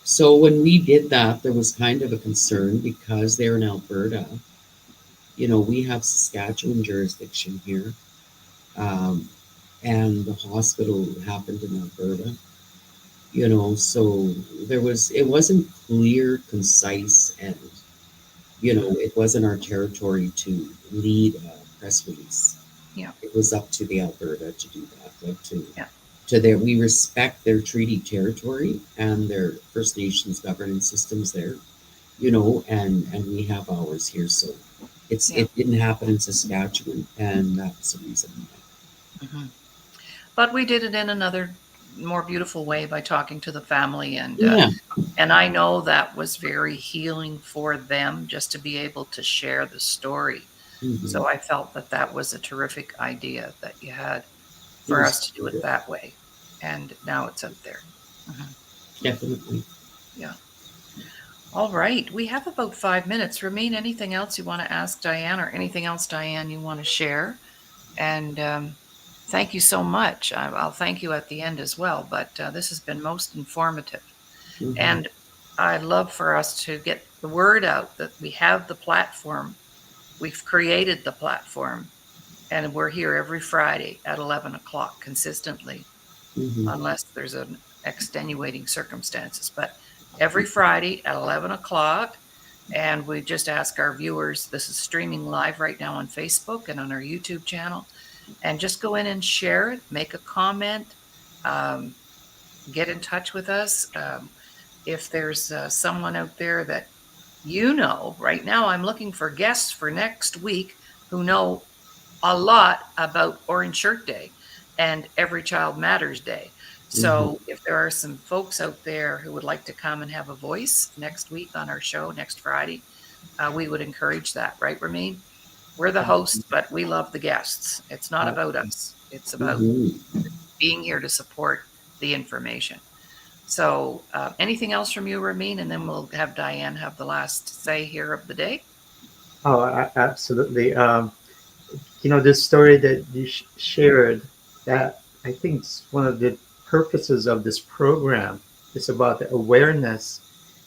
[SPEAKER 3] So when we did that, there was kind of a concern because they're in Alberta. We have Saskatchewan jurisdiction here, um, and the hospital happened in Alberta. So it wasn't clear, concise, and it wasn't our territory to lead a press release.
[SPEAKER 1] Yeah,
[SPEAKER 3] It was up to the Alberta to do that, like
[SPEAKER 1] yeah.
[SPEAKER 3] to their, we respect their treaty territory and their First Nations governance systems there, and we have ours here. So
[SPEAKER 1] Yeah.
[SPEAKER 3] it didn't happen in Saskatchewan, and that's the reason why.
[SPEAKER 1] Hmm. But we did it in another more beautiful way by talking to the family,
[SPEAKER 3] Yeah.
[SPEAKER 1] and I know that was very healing for them just to be able to share the story.
[SPEAKER 3] Hmm.
[SPEAKER 1] So I felt that that was a terrific idea that you had
[SPEAKER 3] It
[SPEAKER 1] for
[SPEAKER 3] was
[SPEAKER 1] us to do it that way, and now it's out there. Hmm.
[SPEAKER 3] definitely.
[SPEAKER 1] Yeah. All right. We have about 5 minutes. Ramin, anything else you want to ask Dianne, or anything else, Dianne, you want to share? And thank you so much. I'll thank you at the end as well, but this has been most informative.
[SPEAKER 3] Hmm.
[SPEAKER 1] And I'd love for us to get the word out that we have the platform. We've created the platform, and we're here every Friday at 11 o'clock consistently,
[SPEAKER 3] Hmm.
[SPEAKER 1] unless there's an extenuating circumstances. But every Friday at 11 o'clock, and we just ask our viewers, this is streaming live right now on Facebook and on our YouTube channel, and just go in and share it, make a comment, um, get in touch with us. If there's someone out there that right now, I'm looking for guests for next week who know a lot about Orange Shirt Day and Every Child Matters Day.
[SPEAKER 3] Hmm.
[SPEAKER 1] So if there are some folks out there who would like to come and have a voice next week on our show next Friday, we would encourage that, right, Ramin? We're the hosts, but we love the guests. It's not about us. It's about
[SPEAKER 3] Hmm.
[SPEAKER 1] being here to support the information. So, anything else from you, Ramin? And then we'll have Dianne have the last say here of the day.
[SPEAKER 2] Oh, absolutely. This story that you shared, that I think is one of the purposes of this program. Is about the awareness.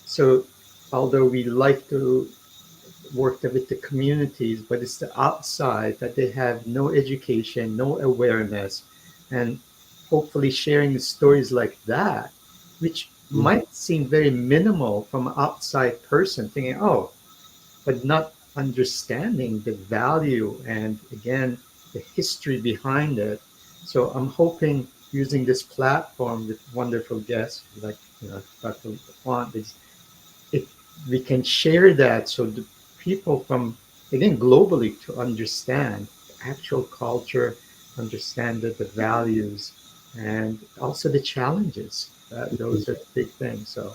[SPEAKER 2] So, although we like to work with the communities, but it's the outside that they have no education, no awareness, and hopefully sharing stories like that, which
[SPEAKER 3] Hmm.
[SPEAKER 2] might seem very minimal from an outside person, thinking, oh, but not understanding the value and again the history behind it. So I'm hoping using this platform with wonderful guests like Dr. Lafond, if we can share that so the people from again globally to understand. actual culture, understand the values, and also the challenges. Those are big things. So,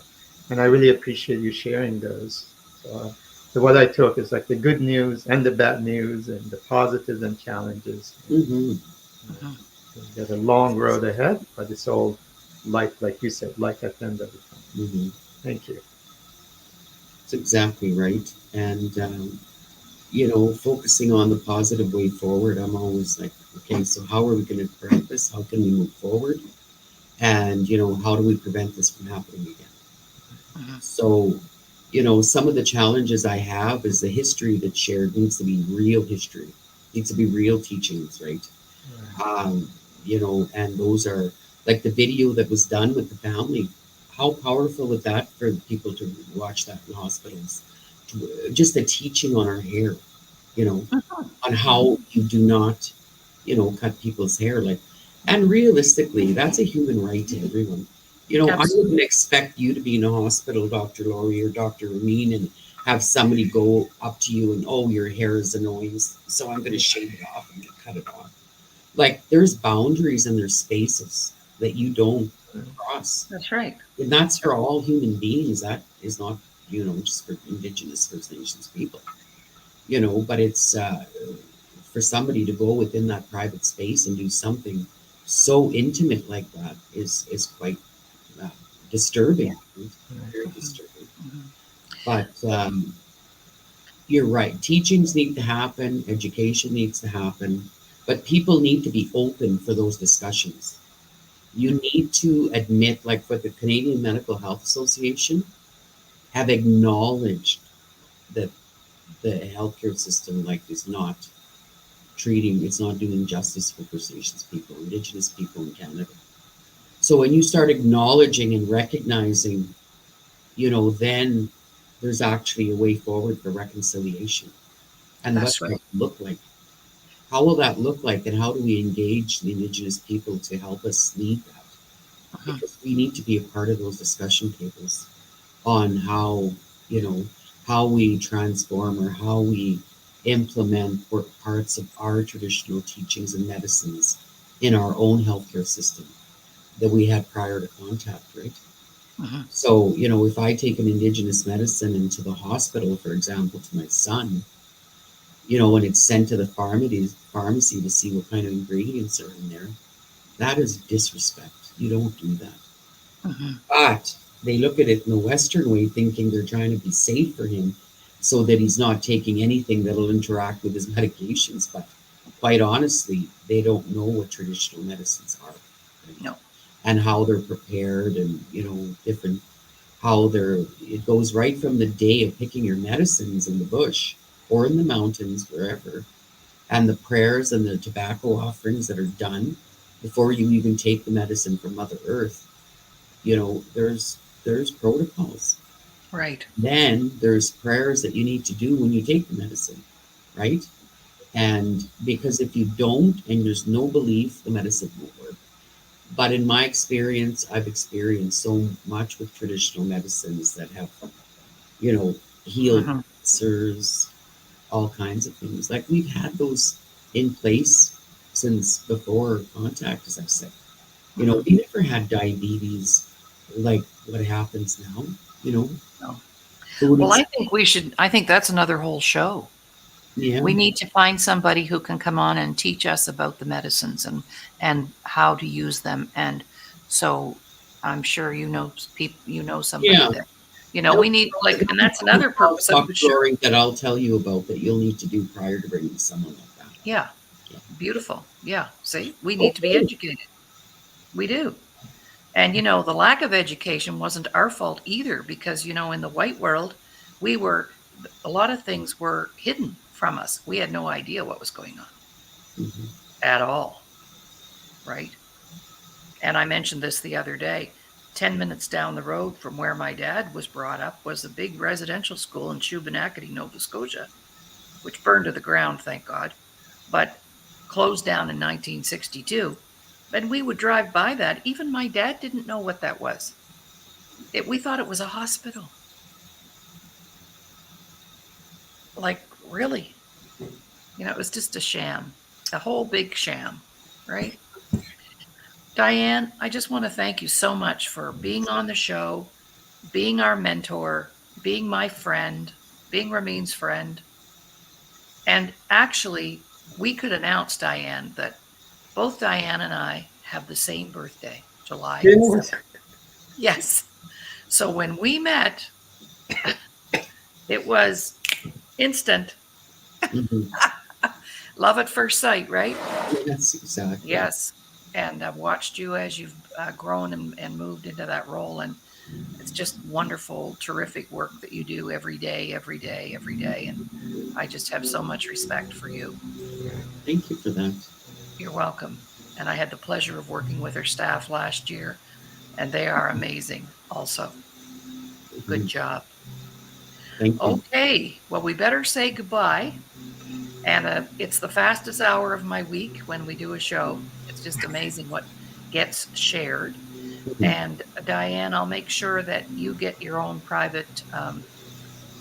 [SPEAKER 2] and I really appreciate you sharing those. So what I took is like the good news and the bad news and the positives and challenges.
[SPEAKER 3] Mm-hmm.
[SPEAKER 1] Mhm.
[SPEAKER 2] We've got a long road ahead, but it's all like you said, like at the end of the tunnel.
[SPEAKER 3] Mm-hmm.
[SPEAKER 2] Thank you.
[SPEAKER 3] That's exactly right. And focusing on the positive way forward, I'm always like, okay, so how are we going to prevent this? How can we move forward? And how do we prevent this from happening again?
[SPEAKER 1] Mhm.
[SPEAKER 3] So, some of the challenges I have is the history that's shared needs to be real history, needs to be real teachings, right? Um, and those are like the video that was done with the family. How powerful is that for people to watch that in hospitals? Just the teaching on our hair, you know,
[SPEAKER 1] Mhm.
[SPEAKER 3] on
[SPEAKER 1] Mhm.
[SPEAKER 3] how you do not, cut people's hair. Like, and realistically, that's a human right to everyone. I wouldn't
[SPEAKER 1] Absolutely.
[SPEAKER 3] expect you to be in a hospital, Dr. Laurie or Dr. Ramin, and have somebody go up to you and, oh, your hair is annoying, so I'm going to shave it off and cut it off. Like, there's boundaries and there's spaces that you don't cross.
[SPEAKER 1] That's right.
[SPEAKER 3] And that's for all human beings. That is not, just for Indigenous First Nations people, but it's for somebody to go within that private space and do something so intimate like that is quite uh,
[SPEAKER 1] Yeah.
[SPEAKER 3] disturbing, right? Very
[SPEAKER 1] Mhm.
[SPEAKER 3] disturbing.
[SPEAKER 1] Mhm.
[SPEAKER 3] But you're right. Teachings need to happen, education needs to happen, but people need to be open for those discussions. You need to admit, like for the Canadian Medical Health Association, have acknowledged that the healthcare system like is not it's not doing justice for First Nations people, Indigenous people in Canada. So when you start acknowledging and recognizing, then there's actually a way forward for reconciliation. And what
[SPEAKER 1] That's
[SPEAKER 3] will
[SPEAKER 1] right.
[SPEAKER 3] that look like? How will that look like? And how do we engage the Indigenous people to help us lead that?
[SPEAKER 1] Mhm.
[SPEAKER 3] Because we need to be a part of those discussion tables on you know, how we transform or how we implement parts of our traditional teachings and medicines in our own healthcare system that we had prior to contact, right?
[SPEAKER 1] Mhm.
[SPEAKER 3] So, if I take an Indigenous medicine into the hospital, for example, to my son, when it's sent to the pharmacy to see what kind of ingredients are in there, that is disrespect. You don't do that.
[SPEAKER 1] Mhm.
[SPEAKER 3] But they look at it in the Western way, thinking they're trying to be safe for him so that he's not taking anything that'll interact with his medications. But quite honestly, they don't know what traditional medicines are, right?
[SPEAKER 1] No.
[SPEAKER 3] And how they're prepared and, different, how it goes right from the day of picking your medicines in the bush or in the mountains, wherever, and the prayers and the tobacco offerings that are done before you even take the medicine from Mother Earth. There's protocols.
[SPEAKER 1] Right.
[SPEAKER 3] Then there's prayers that you need to do when you take the medicine, right? And because if you don't and there's no belief, the medicine won't work. But in my experience, I've experienced so much with traditional medicines that have, you know, healed
[SPEAKER 1] Mhm.
[SPEAKER 3] cancers, all kinds of things. Like we've had those in place since before contact, as I said.
[SPEAKER 1] Mhm.
[SPEAKER 3] We never had diabetes like what happens now, you know,
[SPEAKER 1] No.
[SPEAKER 3] food
[SPEAKER 1] Well,
[SPEAKER 3] is,
[SPEAKER 1] I think that's another whole show.
[SPEAKER 3] yeah,
[SPEAKER 1] We need to find somebody who can come on and teach us about the medicines and how to use them. And so I'm sure you know somebody
[SPEAKER 3] yeah.
[SPEAKER 1] that,
[SPEAKER 3] There'll
[SPEAKER 1] we need
[SPEAKER 3] there'll
[SPEAKER 1] like, and
[SPEAKER 3] be
[SPEAKER 1] that's
[SPEAKER 3] phone
[SPEAKER 1] another
[SPEAKER 3] calls,
[SPEAKER 1] purpose of the
[SPEAKER 3] Dr.
[SPEAKER 1] show.
[SPEAKER 3] Laurie, that I'll tell you about that you'll need to do prior to bringing someone like that on.
[SPEAKER 1] Yeah.
[SPEAKER 3] Yeah.
[SPEAKER 1] Beautiful. Yeah. See, we need to be
[SPEAKER 3] Okay.
[SPEAKER 1] educated. We do. And, the lack of education wasn't our fault either, because, in the white world, we were, a lot of things were hidden from us. We had no idea what was going on
[SPEAKER 3] Mhm.
[SPEAKER 1] at all. Right. And I mentioned this the other day. 10 minutes down the road from where my dad was brought up was a big residential school in Shubenacadie, Nova Scotia, which burned to the ground, thank God, but closed down in 1962. And we would drive by that. Even my dad didn't know what that was. We thought it was a hospital. Like, really? It was just a sham. A whole big sham, right? Dianne, I just want to thank you so much for being on the show, being our mentor, being my friend, being Ramin's friend. And actually, we could announce, Dianne, that both Dianne and I have the same birthday, July
[SPEAKER 2] Yes.
[SPEAKER 1] 7th. Yes. So when we met, it was instant.
[SPEAKER 3] Mhm.
[SPEAKER 1] Love at first sight, right?
[SPEAKER 3] Yes, exactly.
[SPEAKER 1] Yes. And I've watched you as you've grown and moved into that role. And it's just wonderful, terrific work that you do every day, every day, every day. And I just have so much respect for you.
[SPEAKER 3] Thank you for that.
[SPEAKER 1] You're welcome. And I had the pleasure of working with her staff last year, and they are amazing also. Good
[SPEAKER 3] Mhm.
[SPEAKER 1] job.
[SPEAKER 3] Thank you.
[SPEAKER 1] Okay. Well, we better say goodbye. And it's the fastest hour of my week when we do a show. It's just amazing what gets shared.
[SPEAKER 3] Mhm.
[SPEAKER 1] And Dianne, I'll make sure that you get your own private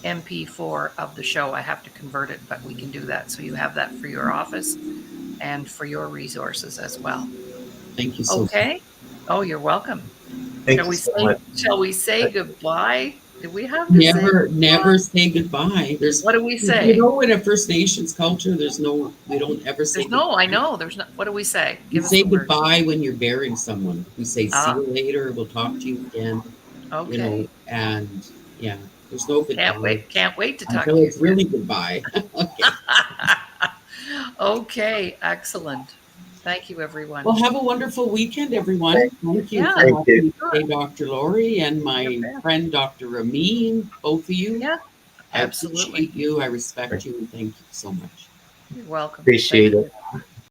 [SPEAKER 1] MP4 of the show. I have to convert it, but we can do that. So you have that for your office and for your resources as well.
[SPEAKER 3] Thank you so much.
[SPEAKER 1] Okay. Oh, you're welcome.
[SPEAKER 2] Thank you so much.
[SPEAKER 1] Shall we say goodbye? Do we have to say
[SPEAKER 3] Never,
[SPEAKER 1] goodbye?
[SPEAKER 3] never say goodbye.
[SPEAKER 1] What do we
[SPEAKER 3] You
[SPEAKER 1] say?
[SPEAKER 3] know, in a First Nations culture, we don't ever say
[SPEAKER 1] There's no, I
[SPEAKER 3] goodbye.
[SPEAKER 1] know, there's no, what do we say?
[SPEAKER 3] We
[SPEAKER 1] Give us
[SPEAKER 3] say
[SPEAKER 1] the word.
[SPEAKER 3] goodbye when you're burying someone. We say, see
[SPEAKER 1] Ah,
[SPEAKER 3] you later, we'll talk to you again,
[SPEAKER 1] okay.
[SPEAKER 3] and yeah, there's no goodbye
[SPEAKER 1] Can't wait to talk
[SPEAKER 3] until
[SPEAKER 1] to you
[SPEAKER 3] it's really goodbye. Okay.
[SPEAKER 1] again. Okay, excellent. Thank you, everyone.
[SPEAKER 3] Well, have a wonderful weekend, everyone. Thank you
[SPEAKER 1] Yeah,
[SPEAKER 3] for
[SPEAKER 2] Thank you.
[SPEAKER 3] having me today, Dr. Laurie, and
[SPEAKER 1] you
[SPEAKER 3] my
[SPEAKER 1] bet.
[SPEAKER 3] friend, Dr. Ramin, both of you.
[SPEAKER 1] Yeah,
[SPEAKER 3] I
[SPEAKER 1] absolutely.
[SPEAKER 3] appreciate you. I respect you, and thank you so much.
[SPEAKER 1] You're welcome. Thank
[SPEAKER 2] Appreciate it.
[SPEAKER 1] you.